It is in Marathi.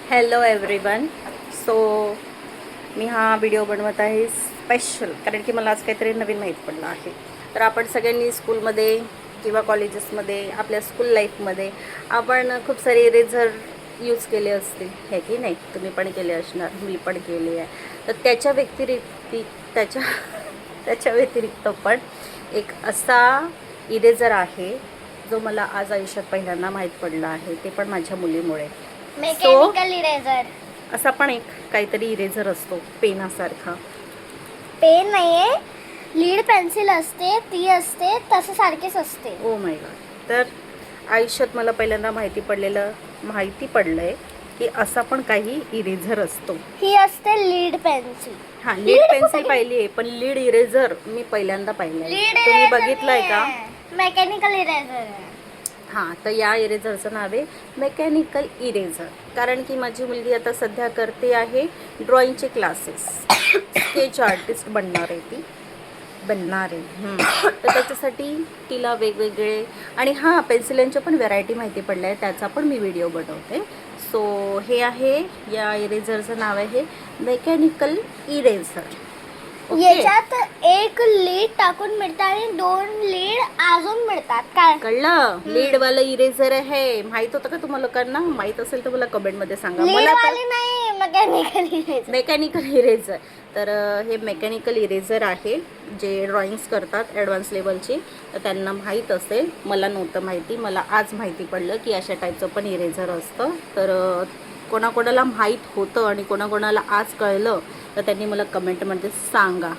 Hello everyone. सो मी हा व्हिडिओ बनवत आहे स्पेशल, कारण की मला आज काहीतरी नवीन माहीत पडलं आहे. तर आपण सगळ्यांनी स्कूलमध्ये किंवा कॉलेजेसमध्ये आपल्या स्कूल लाईफमध्ये आपण खूप सारे इरेझर यूज केले असतील, हे की नाही? तुम्ही पण केले असणार, मी पण केले आहे. तर त्याच्या व्यतिरिक्त पण एक असा इरेझर आहे जो मला आज आयुष्यात पहिल्यांदा माहीत पडला आहे, ते पण माझ्या मुलीमुळे. Mechanical eraser. असा पण एक काहीतरी इरेझर असतो पेनासारखा. पेन नाहीये, लीड पेन्सिल असते, ती असते तसं सारखीच असते. Oh my God. तर आयुष्यात मला पहिल्यांदा माहिती पडलंय की असा पण काही इरेझर असतो. ही असते लीड पेन्सिल. हां, लीड पेन्सिल पाहिली आहे, पण लीड इरेझर मी पहिल्यांदा पाहिलंय. तुम्ही बघितलंय का? Mechanical eraser. हां, तर या इरेझरचं नाव आहे मेकॅनिकल इरेझर. कारण की माझी मुलगी आता सध्या करते आहे ड्रॉइंगचे क्लासेस. स्केच आर्टिस्ट बनणार आहे. तर त्याच्यासाठी तिला वेगवेगळे आणि हां, पेन्सिलांच्या पण व्हरायटी माहिती पडल्या आहे, त्याचा पण मी व्हिडिओ बनवते. सो हे आहे, या इरेझरचं नाव आहे मेकॅनिकल इरेझर. याच्यात एक लीड टाकून मिळतात आणि 2 लीड अजून मिळतात. काय कळलं? लीडवालं इरेझर आहे. माहित होतं का तुम्हाला? लोकांना माहित असेल तर मला कमेंटमध्ये सांगा. लीड वाले नाही, मेकॅनिकल इरेझर. Mechanical eraser. तर हे मेकॅनिकल इरेझर आहे, जे ड्रॉइंग्स करतात ॲडव्हान्स लेवलची, तर त्यांना माहीत असेल. मला नव्हतं माहिती, मला आज माहिती पडलं की अशा टाईपचं पण इरेझर असतं. तर कोणाकोणाला माहीत होतं आणि कोणाकोणाला आज कळलं तर त्यांनी मला कमेंटमध्ये सांगा.